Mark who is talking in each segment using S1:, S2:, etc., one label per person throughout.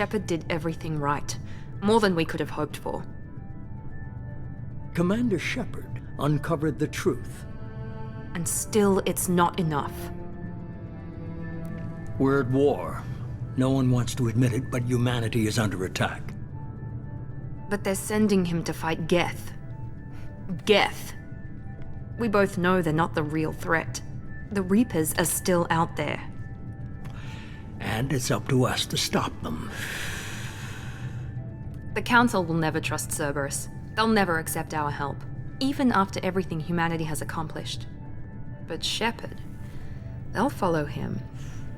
S1: Shepard did everything right. More than we could have hoped for.
S2: Commander Shepard uncovered the truth.
S1: And still, it's not enough.
S2: We're at war. No one wants to admit it, but humanity is under attack.
S1: But they're sending him to fight Geth. Geth. We both know they're not the real threat. The Reapers are still out there.
S2: And it's up to us to stop them.
S1: The Council will never trust Cerberus. They'll never accept our help, even after everything humanity has accomplished. But Shepard, they'll follow him.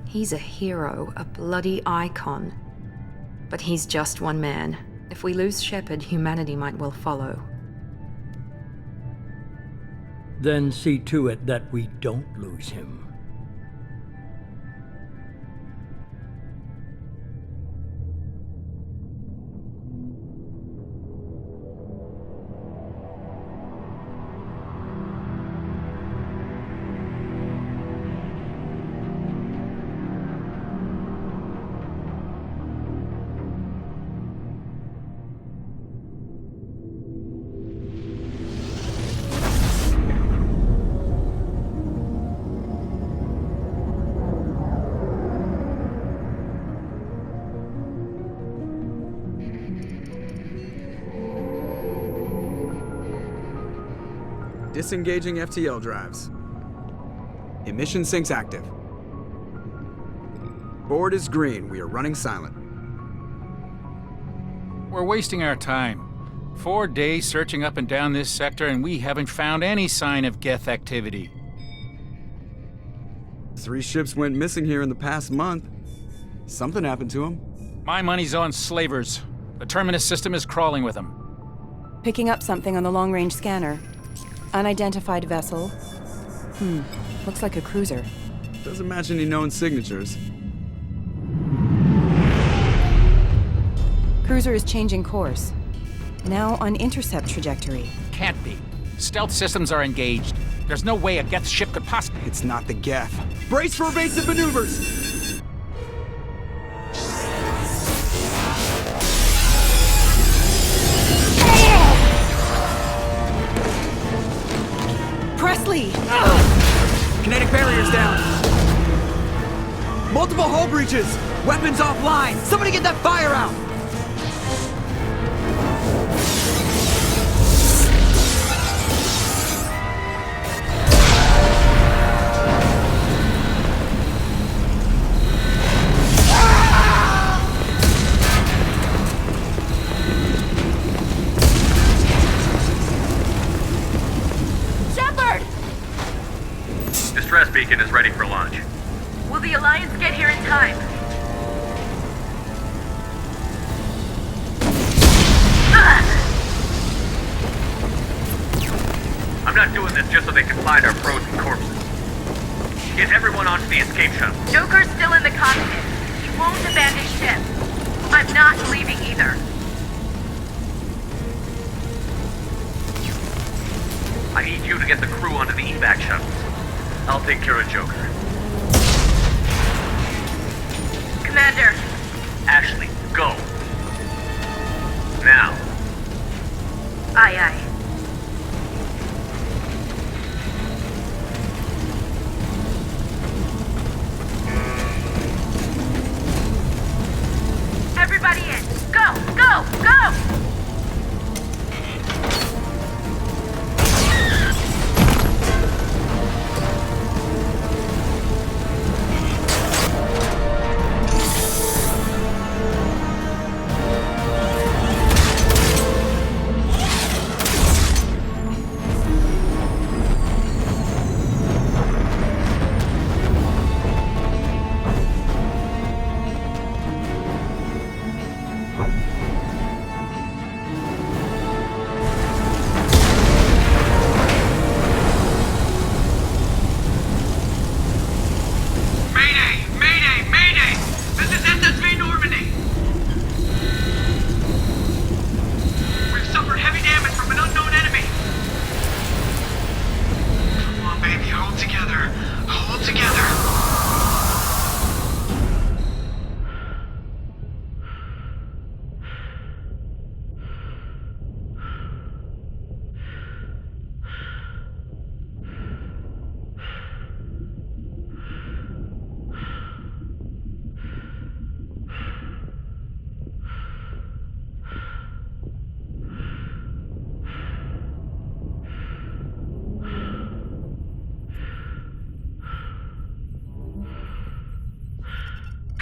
S1: He's a hero, a bloody icon. But he's just one man. If we lose Shepard, humanity might well follow.
S2: Then see to it that we don't lose him.
S3: Disengaging FTL drives. Emission sinks active. Board is green. We are running silent.
S4: We're wasting our time. 4 days searching up and down this sector, and we haven't found any sign of Geth activity.
S3: 3 ships went missing here in the past month. Something happened to them.
S4: My money's on slavers. The Terminus system is crawling with them.
S5: Picking up something on the long-range scanner. Unidentified vessel. Looks like a cruiser.
S3: Doesn't match any known signatures.
S5: Cruiser is changing course. Now on intercept trajectory.
S4: Can't be. Stealth systems are engaged. There's no way a Geth ship could possibly...
S3: It's not the Geth. Brace for evasive maneuvers!
S5: Presley!
S3: Kinetic barriers down. Multiple hull breaches. Weapons offline. Somebody get that fire out.
S6: Distress beacon is ready for launch.
S7: Will the Alliance get here in time?
S6: I'm not doing this just so they can find our frozen corpses. Get everyone onto the escape shuttle.
S7: Joker's still in the cockpit. He won't abandon ship. I'm not leaving either.
S6: I need you to get the crew onto the evac shuttles. I'll take care of Joker.
S7: Commander.
S6: Ashley, go. Now.
S7: Aye, aye. Everybody in. Go, go, go!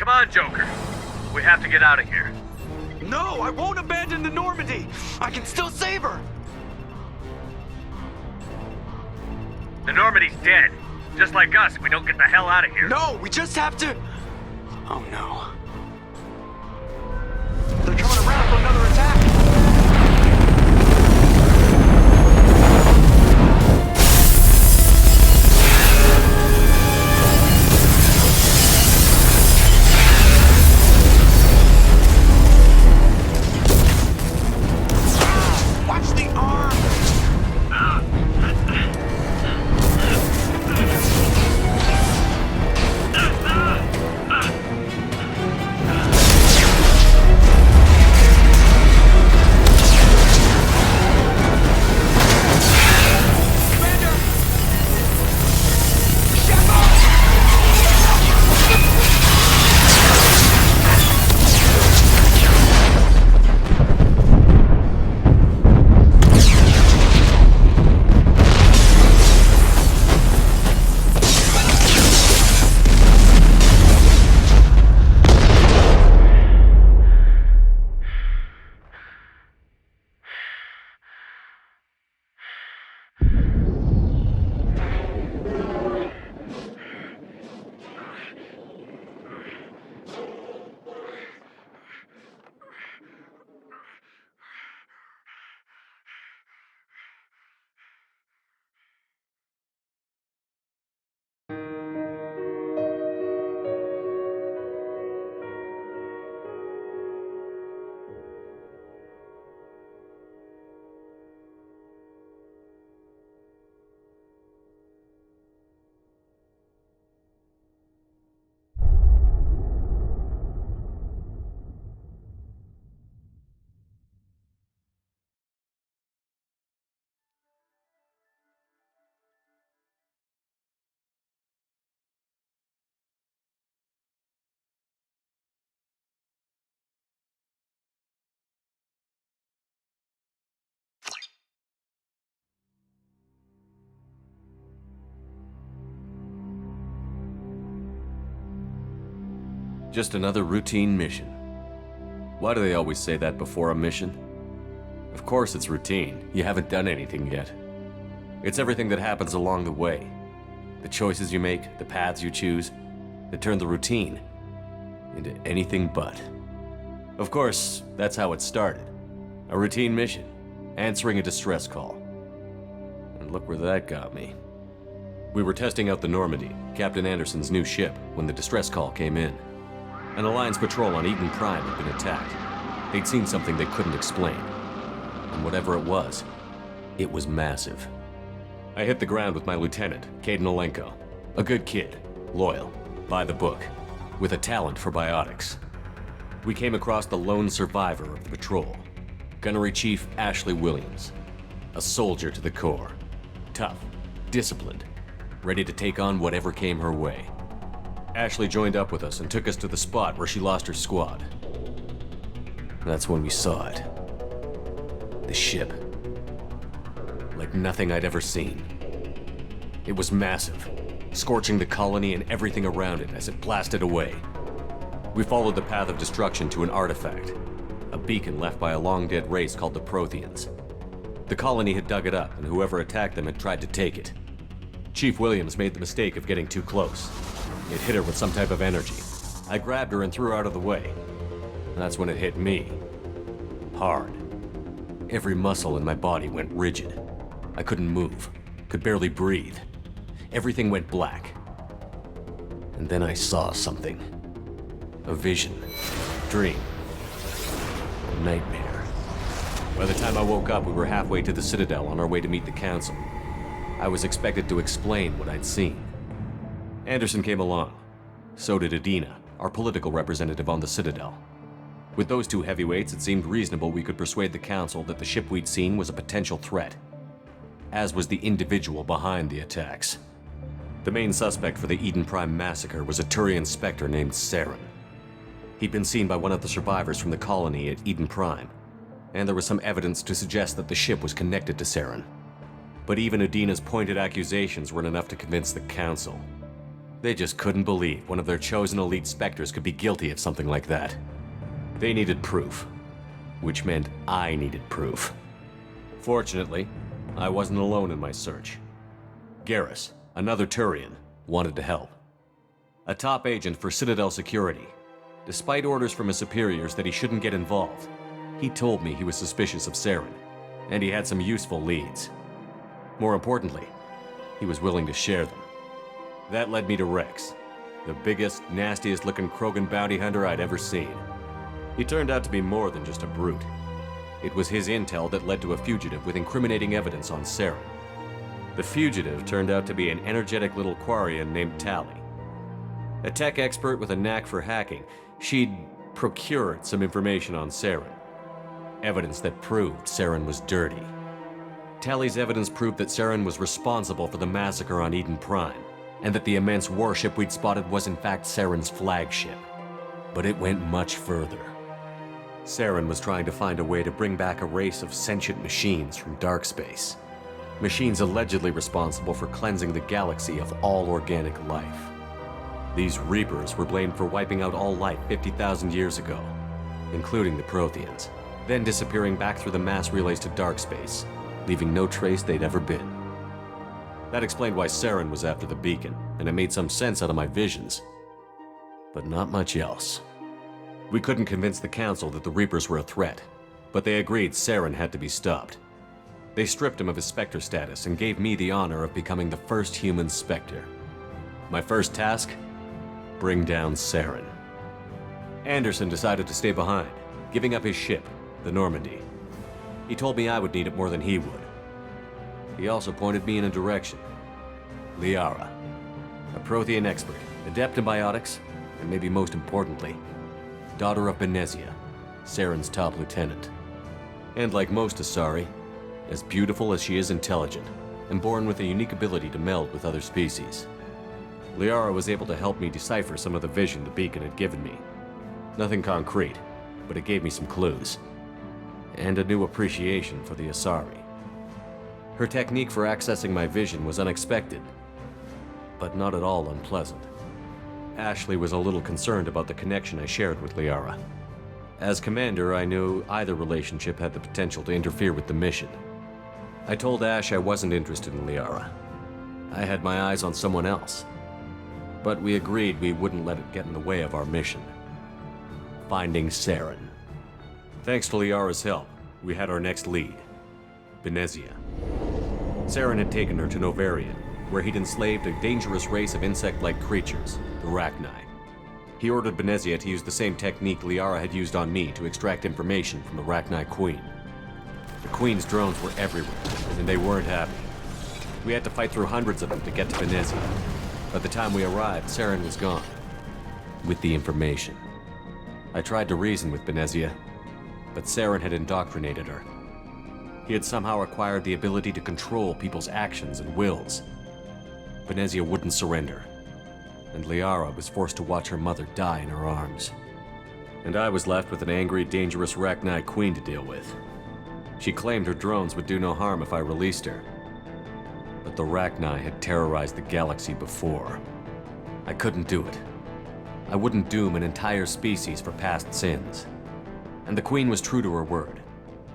S6: Come on, Joker. We have to get out of here.
S3: No, I won't abandon the Normandy. I can still save her.
S6: The Normandy's dead. Just like us, we don't get the hell out of here.
S3: No, we just have to... Oh no. They're coming around for another attack. Watch the arm!
S8: Just another routine mission. Why do they always say that before a mission? Of course it's routine. You haven't done anything yet. It's everything that happens along the way. The choices you make, the paths you choose, that turn the routine into anything but. Of course, that's how it started. A routine mission, answering a distress call. And look where that got me. We were testing out the Normandy, Captain Anderson's new ship, when the distress call came in. An Alliance patrol on Eden Prime had been attacked. They'd seen something they couldn't explain. And whatever it was massive. I hit the ground with my lieutenant, Caden Olenko. A good kid, loyal, by the book, with a talent for biotics. We came across the lone survivor of the patrol, Gunnery Chief Ashley Williams. A soldier to the core. Tough, disciplined, ready to take on whatever came her way. Ashley joined up with us and took us to the spot where she lost her squad. That's when we saw it. The ship. Like nothing I'd ever seen. It was massive, scorching the colony and everything around it as it blasted away. We followed the path of destruction to an artifact, a beacon left by a long-dead race called the Protheans. The colony had dug it up, and whoever attacked them had tried to take it. Chief Williams made the mistake of getting too close. It hit her with some type of energy. I grabbed her and threw her out of the way. And that's when it hit me. Hard. Every muscle in my body went rigid. I couldn't move, could barely breathe. Everything went black. And then I saw something. A vision. Dream. A nightmare. By the time I woke up, we were halfway to the Citadel on our way to meet the Council. I was expected to explain what I'd seen. Anderson came along. So did Adina, our political representative on the Citadel. With those two heavyweights, it seemed reasonable we could persuade the Council that the ship we'd seen was a potential threat, as was the individual behind the attacks. The main suspect for the Eden Prime massacre was a Turian Spectre named Saren. He'd been seen by one of the survivors from the colony at Eden Prime, and there was some evidence to suggest that the ship was connected to Saren. But even Adina's pointed accusations weren't enough to convince the Council. They just couldn't believe one of their chosen elite Spectres could be guilty of something like that. They needed proof, which meant I needed proof. Fortunately, I wasn't alone in my search. Garrus, another Turian, wanted to help. A top agent for Citadel Security. Despite orders from his superiors that he shouldn't get involved, he told me he was suspicious of Saren, and he had some useful leads. More importantly, he was willing to share them. That led me to Rex, the biggest, nastiest looking Krogan bounty hunter I'd ever seen. He turned out to be more than just a brute. It was his intel that led to a fugitive with incriminating evidence on Saren. The fugitive turned out to be an energetic little Quarian named Tali. A tech expert with a knack for hacking, she'd procured some information on Saren. Evidence that proved Saren was dirty. Tali's evidence proved that Saren was responsible for the massacre on Eden Prime, and that the immense warship we'd spotted was in fact Saren's flagship. But it went much further. Saren was trying to find a way to bring back a race of sentient machines from dark space. Machines allegedly responsible for cleansing the galaxy of all organic life. These Reapers were blamed for wiping out all life 50,000 years ago, including the Protheans, then disappearing back through the mass relays to dark space, leaving no trace they'd ever been. That explained why Saren was after the beacon, and it made some sense out of my visions. But not much else. We couldn't convince the Council that the Reapers were a threat, but they agreed Saren had to be stopped. They stripped him of his Spectre status and gave me the honor of becoming the first human Spectre. My first task? Bring down Saren. Anderson decided to stay behind, giving up his ship, the Normandy. He told me I would need it more than he would. He also pointed me in a direction. Liara, a Prothean expert, adept in biotics, and maybe most importantly, daughter of Benezia, Saren's top lieutenant. And like most Asari, as beautiful as she is intelligent, and born with a unique ability to meld with other species. Liara was able to help me decipher some of the vision the beacon had given me. Nothing concrete, but it gave me some clues. And a new appreciation for the Asari. Her technique for accessing my vision was unexpected, but not at all unpleasant. Ashley was a little concerned about the connection I shared with Liara. As commander, I knew either relationship had the potential to interfere with the mission. I told Ash I wasn't interested in Liara. I had my eyes on someone else. But we agreed we wouldn't let it get in the way of our mission. Finding Saren. Thanks to Liara's help, we had our next lead, Benezia. Saren had taken her to Novarian, where he'd enslaved a dangerous race of insect-like creatures, the Rachni. He ordered Benezia to use the same technique Liara had used on me to extract information from the Rachni Queen. The Queen's drones were everywhere, and they weren't happy. We had to fight through hundreds of them to get to Benezia. By the time we arrived, Saren was gone. With the information. I tried to reason with Benezia, but Saren had indoctrinated her. He had somehow acquired the ability to control people's actions and wills. Benezia wouldn't surrender, and Liara was forced to watch her mother die in her arms. And I was left with an angry, dangerous Rachni Queen to deal with. She claimed her drones would do no harm if I released her. But the Rachni had terrorized the galaxy before. I couldn't do it. I wouldn't doom an entire species for past sins. And the Queen was true to her word.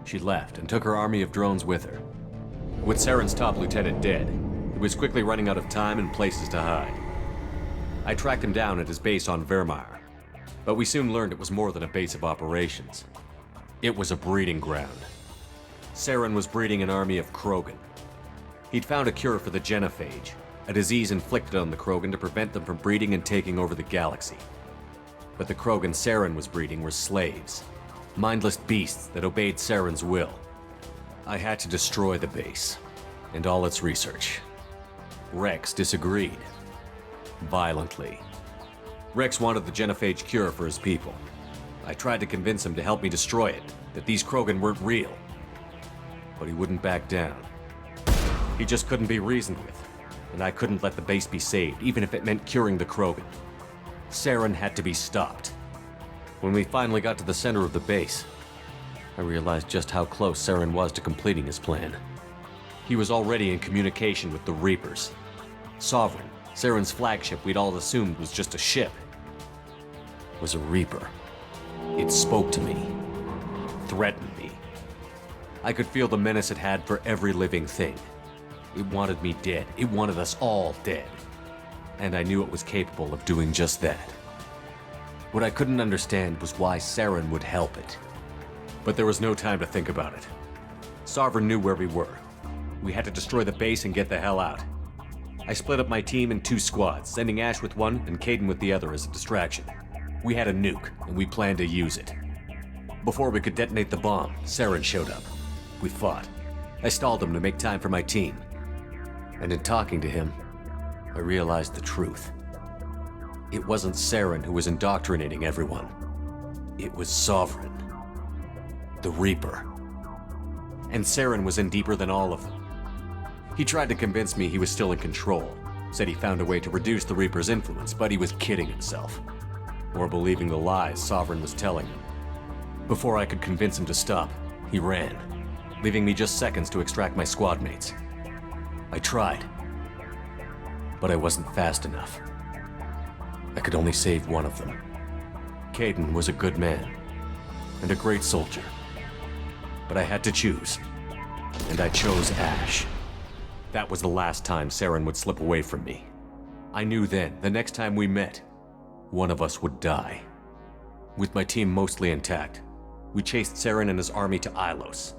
S8: She left and took her army of drones with her. With Saren's top lieutenant dead, he was quickly running out of time and places to hide. I tracked him down at his base on Vermeer, but we soon learned it was more than a base of operations. It was a breeding ground. Saren was breeding an army of Krogan. He'd found a cure for the genophage, a disease inflicted on the Krogan to prevent them from breeding and taking over the galaxy. But the Krogan Saren was breeding were slaves, mindless beasts that obeyed Saren's will. I had to destroy the base, and all its research. Rex disagreed. Violently. Rex wanted the genophage cure for his people. I tried to convince him to help me destroy it, that these Krogan weren't real. But he wouldn't back down. He just couldn't be reasoned with, and I couldn't let the base be saved, even if it meant curing the Krogan. Saren had to be stopped. When we finally got to the center of the base, I realized just how close Saren was to completing his plan. He was already in communication with the Reapers. Sovereign, Saren's flagship we'd all assumed was just a ship, was a Reaper. It spoke to me, threatened me. I could feel the menace it had for every living thing. It wanted me dead. It wanted us all dead. And I knew it was capable of doing just that. What I couldn't understand was why Saren would help it. But there was no time to think about it. Sovereign knew where we were. We had to destroy the base and get the hell out. I split up my team in 2 squads, sending Ash with one and Kaidan with the other as a distraction. We had a nuke, and we planned to use it. Before we could detonate the bomb, Saren showed up. We fought. I stalled him to make time for my team. And in talking to him, I realized the truth. It wasn't Saren who was indoctrinating everyone. It was Sovereign. The Reaper. And Saren was in deeper than all of them. He tried to convince me he was still in control, said he found a way to reduce the Reaper's influence, but he was kidding himself. Or believing the lies Sovereign was telling him. Before I could convince him to stop, he ran, leaving me just seconds to extract my squad mates. I tried, but I wasn't fast enough. I could only save one of them. Kaidan was a good man, and a great soldier. But I had to choose, and I chose Ash. That was the last time Saren would slip away from me. I knew then, the next time we met, one of us would die. With my team mostly intact, we chased Saren and his army to Ilos,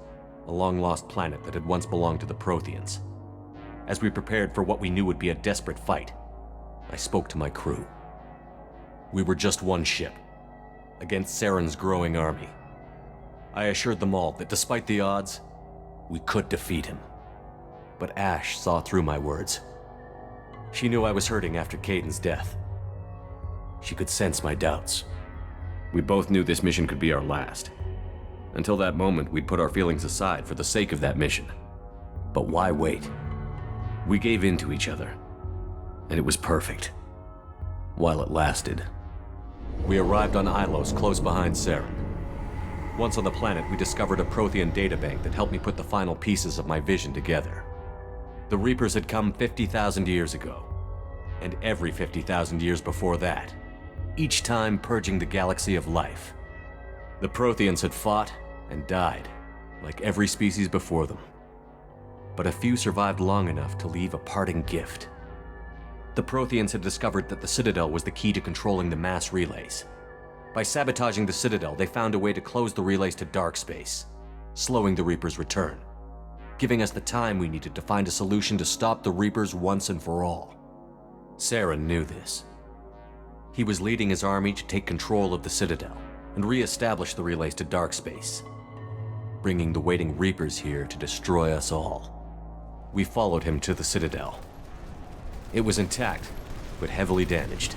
S8: a long-lost planet that had once belonged to the Protheans. As we prepared for what we knew would be a desperate fight, I spoke to my crew. We were just one ship, against Saren's growing army. I assured them all that despite the odds, we could defeat him. But Ash saw through my words. She knew I was hurting after Kaidan's death. She could sense my doubts. We both knew this mission could be our last. Until that moment, we'd put our feelings aside for the sake of that mission. But why wait? We gave in to each other, and it was perfect. While it lasted. We arrived on Ilos close behind Saren. Once on the planet, we discovered a Prothean databank that helped me put the final pieces of my vision together. The Reapers had come 50,000 years ago, and every 50,000 years before that, each time purging the galaxy of life. The Protheans had fought and died, like every species before them. But a few survived long enough to leave a parting gift. The Protheans had discovered that the Citadel was the key to controlling the mass relays. By sabotaging the Citadel, they found a way to close the relays to dark space, slowing the Reapers' return, giving us the time we needed to find a solution to stop the Reapers once and for all. Saren knew this. He was leading his army to take control of the Citadel and re-establish the relays to dark space, bringing the waiting Reapers here to destroy us all. We followed him to the Citadel. It was intact, but heavily damaged.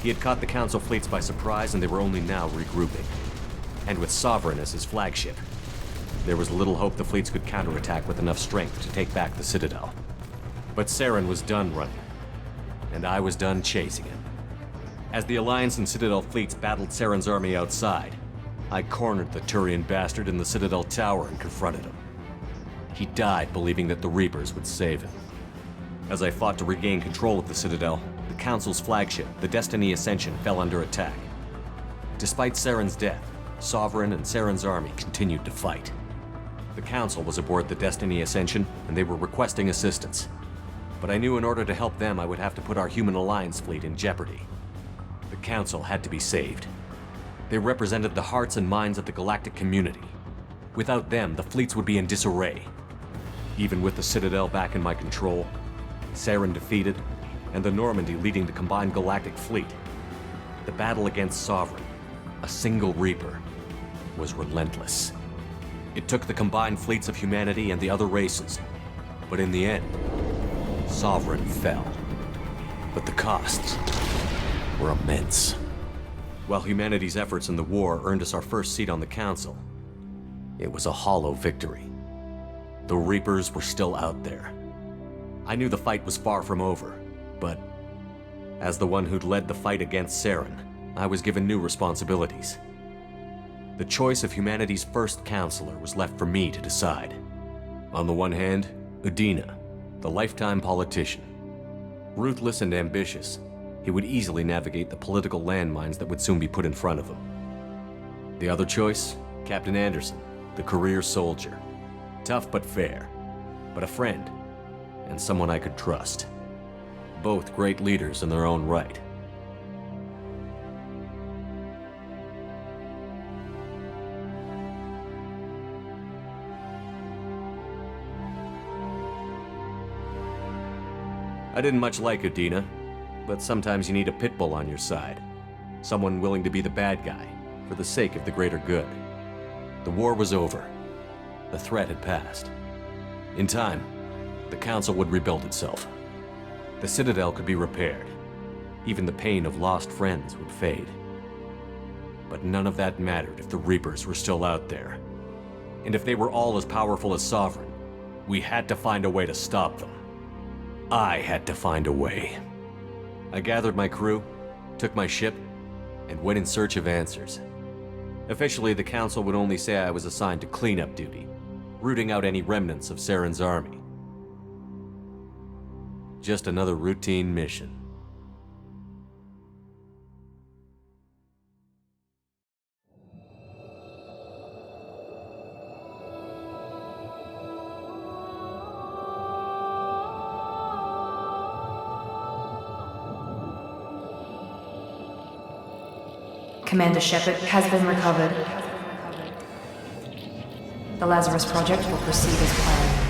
S8: He had caught the Council fleets by surprise, and they were only now regrouping. And with Sovereign as his flagship, there was little hope the fleets could counterattack with enough strength to take back the Citadel. But Saren was done running, and I was done chasing him. As the Alliance and Citadel fleets battled Saren's army outside, I cornered the Turian bastard in the Citadel tower and confronted him. He died believing that the Reapers would save him. As I fought to regain control of the Citadel, the Council's flagship, the Destiny Ascension, fell under attack. Despite Saren's death, Sovereign and Saren's army continued to fight. The Council was aboard the Destiny Ascension, and they were requesting assistance. But I knew in order to help them, I would have to put our human Alliance fleet in jeopardy. The Council had to be saved. They represented the hearts and minds of the galactic community. Without them, the fleets would be in disarray. Even with the Citadel back in my control, Saren defeated, and the Normandy leading the combined galactic fleet, the battle against Sovereign, a single Reaper, was relentless. It took the combined fleets of humanity and the other races, but in the end, Sovereign fell. But the costs were immense. While humanity's efforts in the war earned us our first seat on the Council, it was a hollow victory. The Reapers were still out there. I knew the fight was far from over, but as the one who'd led the fight against Saren, I was given new responsibilities. The choice of humanity's first counselor was left for me to decide. On the one hand, Udina, the lifetime politician. Ruthless and ambitious, he would easily navigate the political landmines that would soon be put in front of him. The other choice? Captain Anderson, the career soldier. Tough but fair, but a friend, and someone I could trust. Both great leaders in their own right. I didn't much like Udina, but sometimes you need a pit bull on your side. Someone willing to be the bad guy, for the sake of the greater good. The war was over. The threat had passed. In time, the Council would rebuild itself. The Citadel could be repaired. Even the pain of lost friends would fade. But none of that mattered if the Reapers were still out there. And if they were all as powerful as Sovereign, we had to find a way to stop them. I had to find a way. I gathered my crew, took my ship, and went in search of answers. Officially, the Council would only say I was assigned to cleanup duty, rooting out any remnants of Saren's army. Just another routine mission.
S1: Commander Shepard has been recovered. The Lazarus Project will proceed as planned.